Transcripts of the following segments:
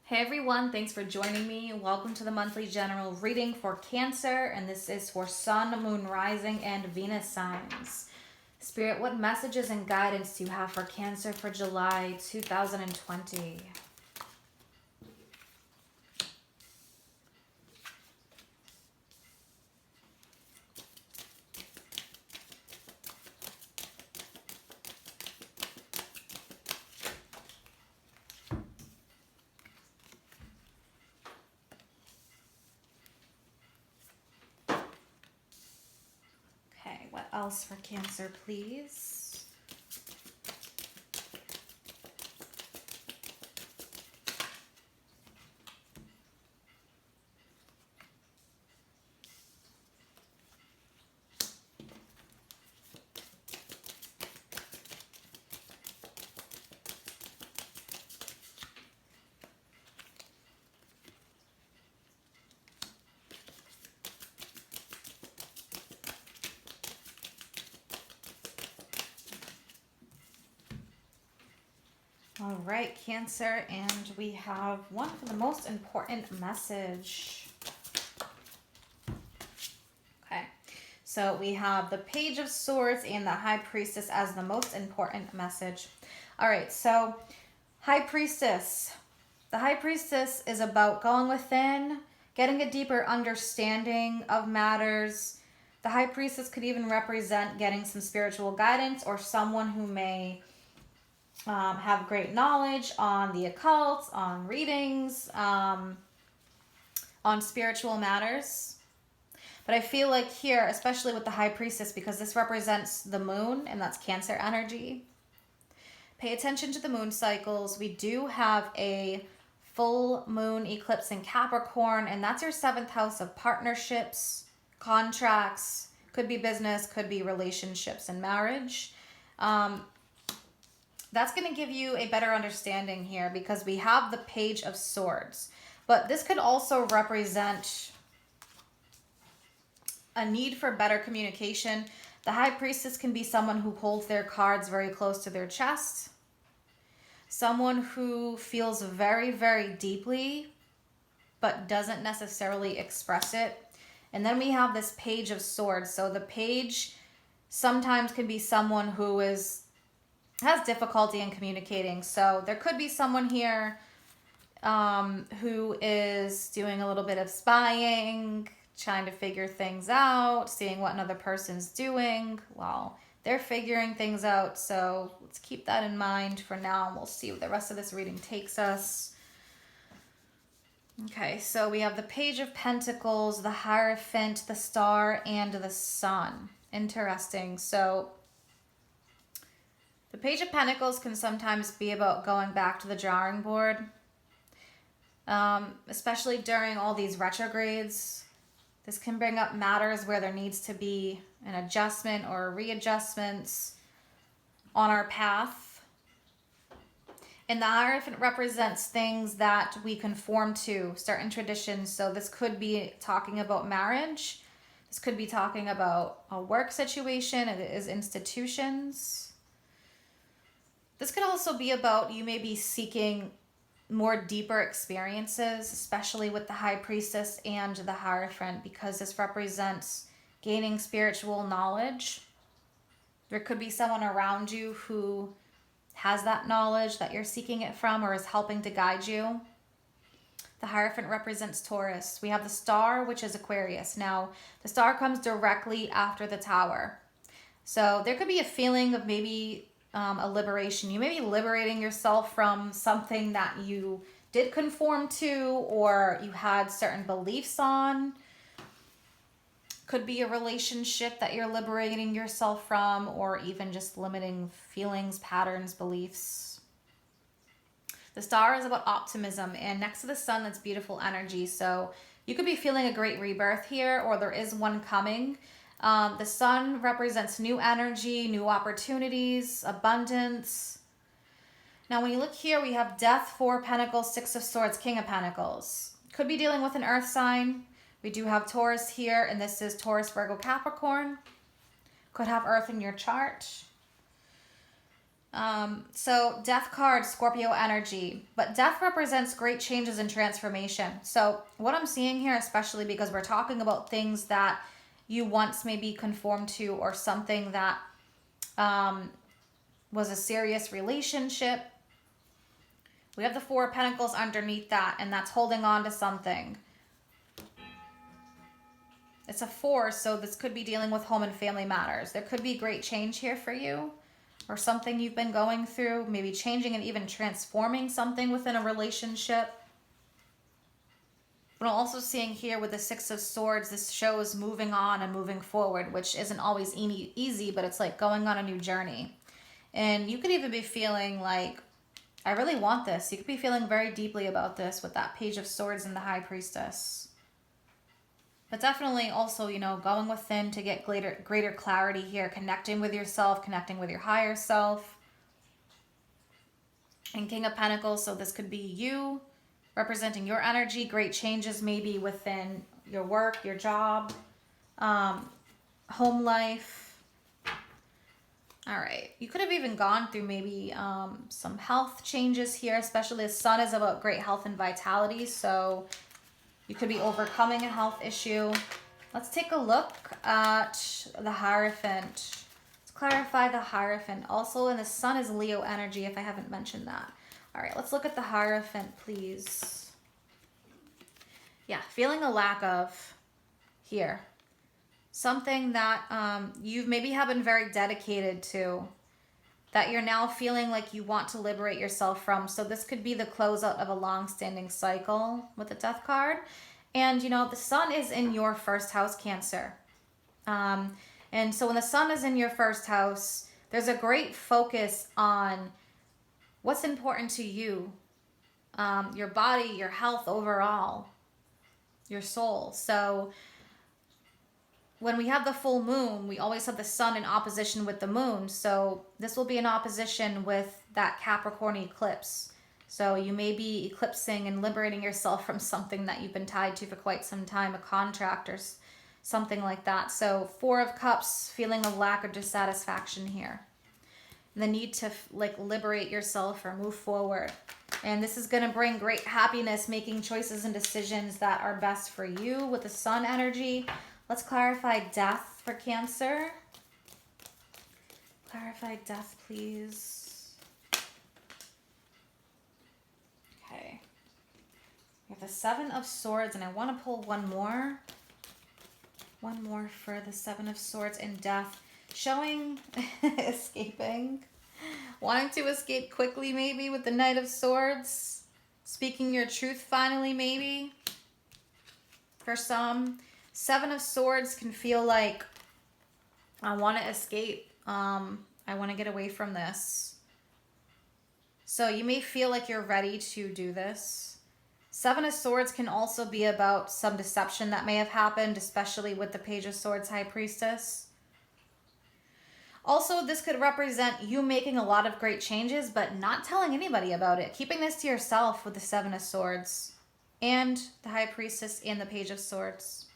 Hey everyone, thanks for joining me. Welcome to the monthly general reading for Cancer, and this is for Sun, Moon, Rising, and Venus signs. Spirit, what messages and guidance do you have for Cancer for July 2020? Okay, what else for Cancer, please? All right, Cancer, and we have one for the most important message. Okay, so we have the Page of Swords and the High Priestess as the most important message. All right, so High Priestess. The High Priestess is about going within, getting a deeper understanding of matters. The High Priestess could even represent getting some spiritual guidance or someone who may have great knowledge on the occult, on readings, on spiritual matters. But I feel like here, especially with the High Priestess, because this represents the moon and that's Cancer energy, pay attention to the moon cycles. We do have a full moon eclipse in Capricorn, and that's your 7th house of partnerships, contracts, could be business, could be relationships and marriage. That's going to give you a better understanding here because we have the Page of Swords. But this could also represent a need for better communication. The High Priestess can be someone who holds their cards very close to their chest. Someone who feels very, very deeply but doesn't necessarily express it. And then we have this Page of Swords. So the page sometimes can be someone who has difficulty in communicating. So there could be someone here who is doing a little bit of spying, trying to figure things out, seeing what another person's doing while they're figuring things out. So let's keep that in mind for now, and we'll see what the rest of this reading takes us. Okay, so we have the Page of Pentacles, the Hierophant, the Star, and the Sun. Interesting. So the Page of Pentacles can sometimes be about going back to the drawing board, especially during all these retrogrades. This can bring up matters where there needs to be an adjustment or readjustments on our path. And the Hierophant represents things that we conform to, certain traditions. So this could be talking about marriage. This could be talking about a work situation. It is institutions. This could also be about you may be seeking more deeper experiences, especially with the High Priestess and the Hierophant, because this represents gaining spiritual knowledge. There could be someone around you who has that knowledge that you're seeking it from or is helping to guide you. The Hierophant represents Taurus. We have the Star, which is Aquarius. Now, the Star comes directly after the Tower. So there could be a feeling of maybe a liberation. You may be liberating yourself from something that you did conform to or you had certain beliefs on. Could be a relationship that you're liberating yourself from, or even just limiting feelings, patterns, beliefs. The Star is about optimism, and next to the Sun, that's beautiful energy. So you could be feeling a great rebirth here, or there is one coming. The Sun represents new energy, new opportunities, abundance. Now, when you look here, we have Death, 4 of Pentacles, 6 of Swords, King of Pentacles. Could be dealing with an earth sign. We do have Taurus here, and this is Taurus, Virgo, Capricorn. Could have earth in your chart. So death card, Scorpio energy, but death represents great changes and transformation. So what I'm seeing here, especially because we're talking about things that you once maybe conformed to, or something that was a serious relationship. We have the Four of Pentacles underneath that, and that's holding on to something. It's a four, so this could be dealing with home and family matters. There could be great change here for you, or something you've been going through, maybe changing and even transforming something within a relationship. But I'm also seeing here with the Six of Swords, this shows moving on and moving forward, which isn't always easy, but it's like going on a new journey. And you could even be feeling like, I really want this. You could be feeling very deeply about this with that Page of Swords and the High Priestess. But definitely also, you know, going within to get greater clarity here, connecting with yourself, connecting with your higher self. And King of Pentacles, so this could be you representing your energy, great changes maybe within your work, your job, home life. All right, you could have even gone through maybe some health changes here, especially the Sun is about great health and vitality, so you could be overcoming a health issue. Let's take a look at the Hierophant. Let's clarify the Hierophant. Also, and the Sun is Leo energy, if I haven't mentioned that. All right, let's look at the Hierophant, please. Yeah, feeling a lack of here. Something that you maybe have been very dedicated to, that you're now feeling like you want to liberate yourself from. So this could be the closeout of a long-standing cycle with the Death card. And, you know, the Sun is in your first house, Cancer. And so when the Sun is in your first house, there's a great focus on what's important to you, your body, your health overall, your soul. So when we have the full moon, we always have the Sun in opposition with the moon. So this will be in opposition with that Capricorn eclipse. So you may be eclipsing and liberating yourself from something that you've been tied to for quite some time, a contract or something like that. So Four of Cups, feeling a lack of dissatisfaction here. The need to like liberate yourself or move forward. And this is going to bring great happiness, making choices and decisions that are best for you with the Sun energy. Let's clarify death for Cancer. Clarify death, please. Okay. We have the Seven of Swords, and I want to pull one more. One more for the Seven of Swords and death. Showing escaping. Wanting to escape quickly, maybe, with the Knight of Swords. Speaking your truth, finally, maybe. For some. Seven of Swords can feel like, I want to escape. I want to get away from this. So you may feel like you're ready to do this. Seven of Swords can also be about some deception that may have happened, especially with the Page of Swords, High Priestess. Also, this could represent you making a lot of great changes, but not telling anybody about it. Keeping this to yourself with the Seven of Swords and the High Priestess and the Page of Swords.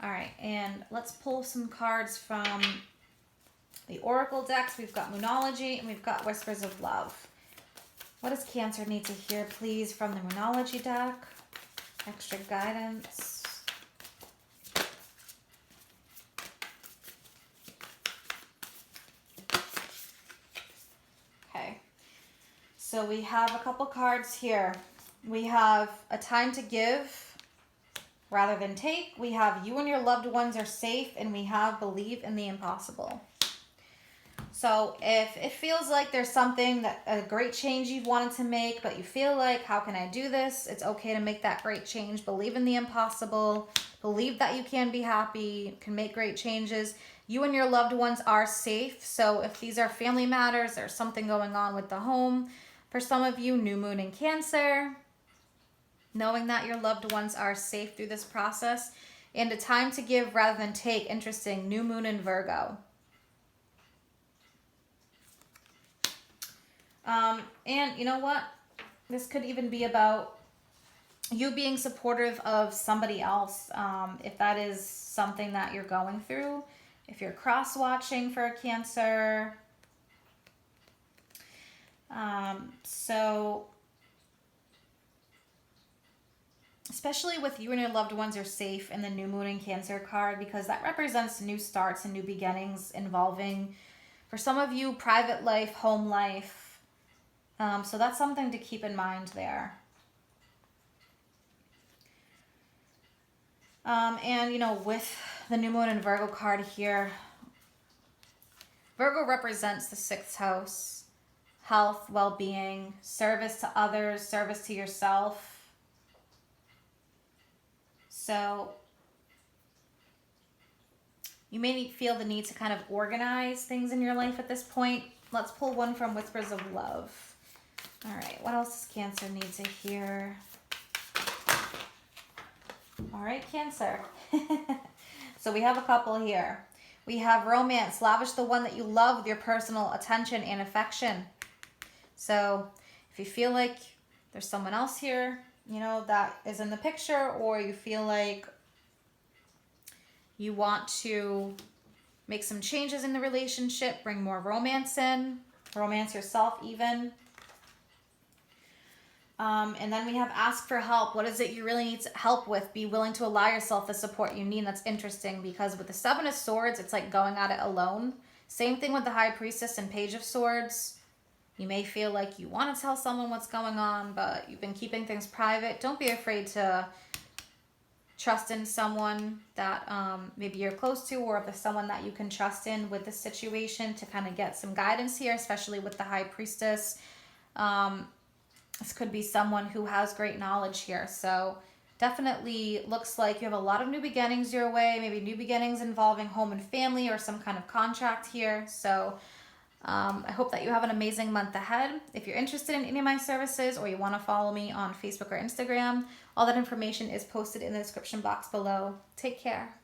All right, and let's pull some cards from the Oracle decks. We've got Moonology and we've got Whispers of Love. What does Cancer need to hear, please, from the Moonology deck? Extra guidance. Okay, so we have a couple cards here. We have a time to give rather than take. We have you and your loved ones are safe, and we have believe in the impossible. So if it feels like there's something that a great change you've wanted to make, but you feel like, how can I do this? It's okay to make that great change. Believe in the impossible. Believe that you can be happy, can make great changes. You and your loved ones are safe. So if these are family matters, there's something going on with the home. For some of you, new moon in Cancer. Knowing that your loved ones are safe through this process. And a time to give rather than take. Interesting. New moon in Virgo. And you know what? This could even be about you being supportive of somebody else. If that is something that you're going through. if you're cross-watching for a Cancer. So especially with you and your loved ones are safe in the new moon and Cancer card, because that represents new starts and new beginnings involving, for some of you, private life, home life. So that's something to keep in mind there. And, you know, with the new moon and Virgo card here, Virgo represents the 6th house, health, well-being, service to others, service to yourself. So you may feel the need to kind of organize things in your life at this point. Let's pull one from Whispers of Love. All right, what else does Cancer need to hear? All right, Cancer. So we have a couple here. We have romance. Lavish the one that you love with your personal attention and affection. So if you feel like there's someone else here, you know, that is in the picture, or you feel like you want to make some changes in the relationship, bring more romance in, romance yourself even. And then we have ask for help. What is it you really need help with? Be willing to allow yourself the support you need. That's interesting, because with the 7 of Swords, it's like going at it alone. Same thing with the High Priestess and Page of Swords. You may feel like you want to tell someone what's going on, but you've been keeping things private. Don't be afraid to trust in someone that maybe you're close to, or if there's someone that you can trust in with the situation to kind of get some guidance here, especially with the High Priestess. This could be someone who has great knowledge here. So definitely looks like you have a lot of new beginnings your way, maybe new beginnings involving home and family or some kind of contract here. So I hope that you have an amazing month ahead. If you're interested in any of my services, or you want to follow me on Facebook or Instagram, all that information is posted in the description box below. Take care.